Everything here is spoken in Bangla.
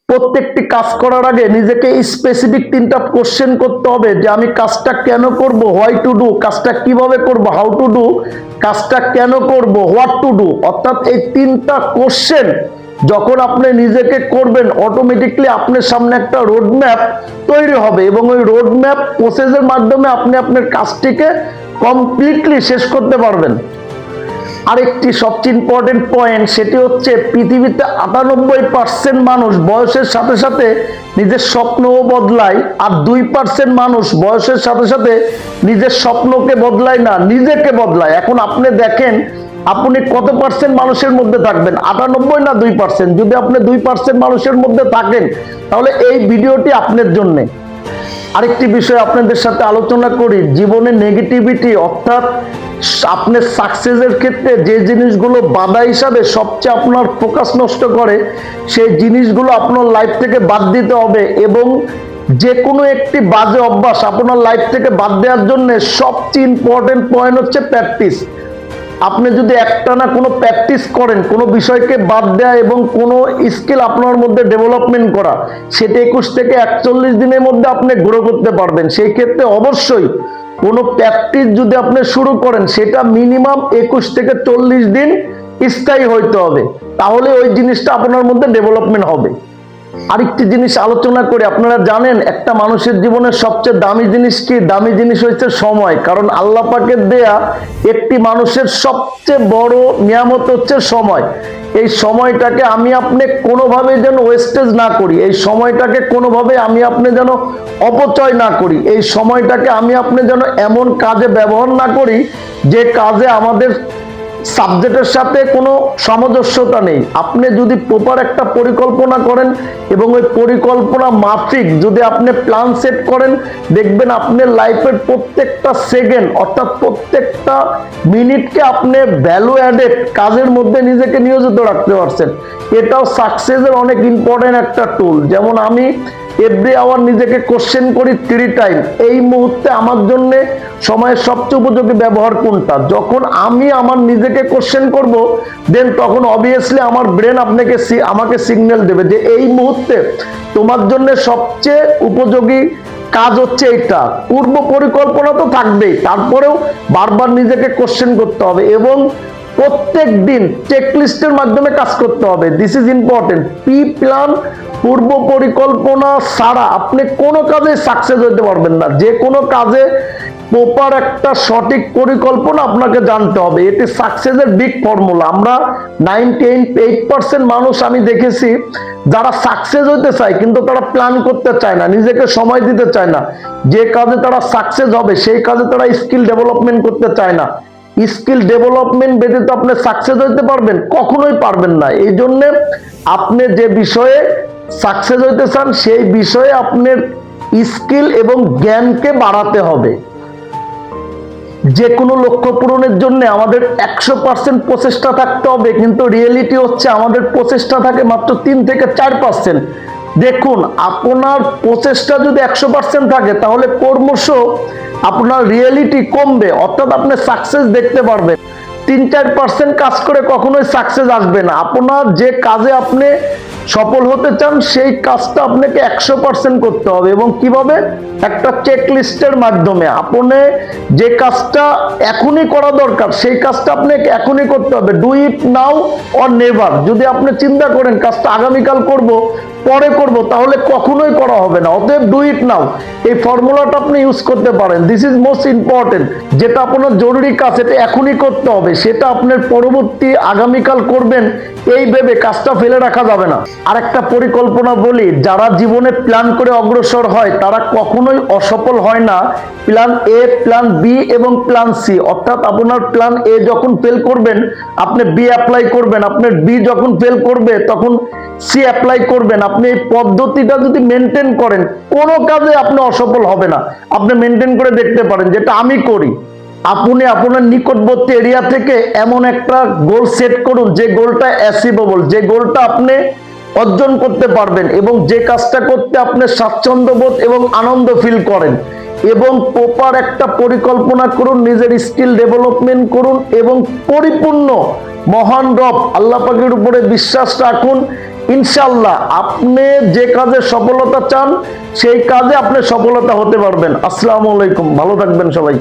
প্রত্যেকটি কাজ করার আগে নিজেকে স্পেসিফিক 3টা কোশ্চেন করতে হবে যে আমি কাজটা কেন করব, হোয়াই টু ডু, কাজটা কিভাবে করব, হাউ টু ডু, কাজটা কেন করব, হোয়াট টু ডু। অর্থাৎ এই 3টা কোশ্চেন যখন আপনি নিজেকে করবেন, অটোমেটিকলি আপনার সামনে একটা রোড ম্যাপ তৈরি হবে এবং ওই রোড ম্যাপ প্রসেসের মাধ্যমে আপনি আপনার কাজটিকে কমপ্লিটলি শেষ করতে পারবেন। আরেকটি সবচেয়ে ইম্পর্টেন্ট পয়েন্ট, সেটি হচ্ছে পৃথিবীতে 98% মানুষ বয়সের সাথে সাথে নিজের স্বপ্নও বদলায়, আর 2% মানুষ বয়সের সাথে সাথে নিজের স্বপ্নকে বদলায় না, নিজেকে বদলায়। এখন আপনি দেখেন আপনি কত পার্সেন্ট মানুষের মধ্যে থাকবেন, 98 না 2%? যদি আপনি 2% মানুষের মধ্যে থাকেন তাহলে এই ভিডিওটি আপনার জন্য। আরেকটি বিষয় আপনাদের সাথে আলোচনা করি, জীবনে নেগেটিভিটি অর্থাৎ আপনার সাকসেসের ক্ষেত্রে যে জিনিসগুলো বাধা হিসাবে সবচেয়ে আপনার ফোকাস নষ্ট করে, সেই জিনিসগুলো আপনার লাইফ থেকে বাদ দিতে হবে। এবং যে কোনো একটি বাজে অভ্যাস আপনার লাইফ থেকে বাদ দেওয়ার জন্য সবচেয়ে ইম্পর্টেন্ট পয়েন্ট হচ্ছে প্র্যাকটিস। আপনি যদি একটানা কোনো প্র্যাকটিস করেন, কোনো বিষয়কে বাদ দেয়া এবং কোনো স্কিল আপনার মধ্যে ডেভেলপমেন্ট করা, সেটা 21 থেকে 41 দিনের মধ্যে আপনি গ্রো করতে পারবেন। সেই ক্ষেত্রে অবশ্যই কোনো প্র্যাকটিস যদি আপনি শুরু করেন, সেটা মিনিমাম 21 থেকে 40 দিন স্থায়ী হইতে হবে, তাহলে ওই জিনিসটা আপনার মধ্যে ডেভেলপমেন্ট হবে। আরেকটি জিনিস আলোচনা করি, আপনারা জানেন একটা মানুষের জীবনের সবচেয়ে দামি জিনিস কি? দামি জিনিস হচ্ছে সময়। কারণ আল্লাহ পাকের দেয়া একটি মানুষের সবচেয়ে বড় নিয়ামত হচ্ছে সময়। এই সময়টাকে আমি আপনি কোনোভাবে যেন ওয়েস্টেজ না করি, এই সময়টাকে কোনোভাবে আমি আপনি যেন অপচয় না করি, এই সময়টাকে আমি আপনি যেন এমন কাজে ব্যবহার না করি যে কাজে আমাদের সাবজেক্টের সাথে কোনো সামঞ্জস্যতা নেই। আপনি যদি প্রপার একটা পরিকল্পনা করেন এবং ওই পরিকল্পনা মাফিক যদি আপনি প্ল্যান সেট করেন, দেখবেন আপনার লাইফের প্রত্যেকটা সেকেন্ড অর্থাৎ প্রত্যেকটা মিনিটকে আপনি ভ্যালু অ্যাডেড কাজের মধ্যে নিজেকে নিয়োজিত রাখতে পারছেন। এটাও সাকসেসের অনেক ইম্পর্টেন্ট একটা টুল। যেমন আমি এভরি আওয়ার নিজেকে কোশ্চেন করি 3 টাইম, এই মুহূর্তে আমার জন্য সময়ের সবচেয়ে উপযোগী ব্যবহার কোনটা। যখন আমি আমার নিজেকে কোশ্চেন করব, দেন তখন অবভিয়াসলি আমার ব্রেন আমাকে সিগন্যাল দেবে যে এই মুহূর্তে তোমার জন্য সবচেয়ে উপযোগী কাজ হচ্ছে এটা। পূর্ব পরিকল্পনা তো থাকবেই, তারপরেও বারবার নিজেকে কোশ্চেন করতে হবে এবং প্রত্যেক দিন চেকলিস্টের মাধ্যমে কাজ করতে হবে। This is important. Pre plan, পূর্ব পরিকল্পনা ছাড়া আপনি কোনো কাজে সাকসেস হতে পারবেন না। যে কোনো কাজে প্রপার একটা সঠিক পরিকল্পনা আপনাকে জানতে হবে, এটি সাকসেসের বিগ ফর্মুলা। আমরা 98% মানুষ আমি দেখেছি যারা সাকসেস হতে চায় কিন্তু তারা প্ল্যান করতে চায় না, নিজেকে সময় দিতে চায় না। যে কাজে তারা সাকসেস হবে সেই কাজে তারা স্কিল ডেভেলপমেন্ট করতে চায় না। স্কিল ডেভেলপমেন্ট ব্যতীত আপনি সাকসেস হতে পারবেন? কখনোই পারবেন না। এই জন্য আপনি যে বিষয়ে সাকসেস হতে চান সেই বিষয়ে আপনার স্কিল এবং জ্ঞানকে বাড়াতে হবে। যে কোনো লক্ষ্য পূরণের জন্য আমাদের 100% প্রচেষ্টা থাকতে হবে, কিন্তু রিয়েলিটি হচ্ছে আমাদের প্রচেষ্টা থাকে মাত্র 3 থেকে 4%। দেখুন, আপনার প্রচেষ্টা যদি 100% থাকে তাহলে ক্রমশ আপনার রিয়েলিটি কমবে, অর্থাৎ আপনি সাকসেস দেখতে পারবেন। 3-4% কাজ করে কখনোই সাকসেস আসবে না। আপনার যে কাজে আপনি সফল হতে চান সেই কাজটা আপনাকে 100% করতে হবে। এবং কিভাবে? একটা চেকলিস্টের মাধ্যমে। আপনি যে কাজটা এখনই করা দরকার সেই কাজটা আপনাকে এখনই করতে হবে। Do it now or never. যদি আপনি চিন্তা করেন কাজটা আগামীকাল করব, পরে করব, তাহলে কখনোই করা হবে না। অতএব ডু ইট নাও, এই ফর্মুলাটা আপনি ইউজ করতে পারেন। This is most important. যেটা আপনার জরুরি কাজ সেটা এখনই করতে হবে, সেটা আপনার পরবর্তী আগামীকাল করবেন এই ভেবে কাজটা ফেলে রাখা যাবে না। আর একটা পরিকল্পনা বলি, যারা জীবনে প্ল্যান করে অগ্রসর হয় তারা কখনোই অসফল হয় না। প্ল্যান এ, প্ল্যান বি এবং প্ল্যান সি, অর্থাৎ আপনার প্ল্যান এ যখন ফেল করবেন আপনি বি অ্যাপ্লাই করবেন, আপনার বি যখন ফেল করবে তখন সি অ্যাপ্লাই করবেন। আপনি এই পদ্ধতিটা যদি মেনটেন করেন কোনো কাজে আপনি অসফল হবে না। আপনি মেনটেন করে দেখতে পারেন, যেটা আমি করি। আপনি আপনার নিকটবর্তী এরিয়া থেকে এমন একটা গোল সেট করুন যে গোলটা অ্যাচিভেবল, যে গোলটা আপনি অর্জন করতে পারবেন এবং যে কাজটা করতে আপনি স্বাচ্ছন্দ্যবোধ এবং আনন্দ ফিল করেন। এবং প্রপার একটা পরিকল্পনা করুন, নিজের স্কিল ডেভেলপমেন্ট করুন এবং পরিপূর্ণ মহান রব আল্লাহ পাকের উপরে বিশ্বাস রাখুন ইনশাআল্লাহ আপনি যে কাজে সফলতা চান সেই কাজে আপনি সফলতা হতে পারবেন। আসসালামু আলাইকুম, ভালো থাকবেন সবাই।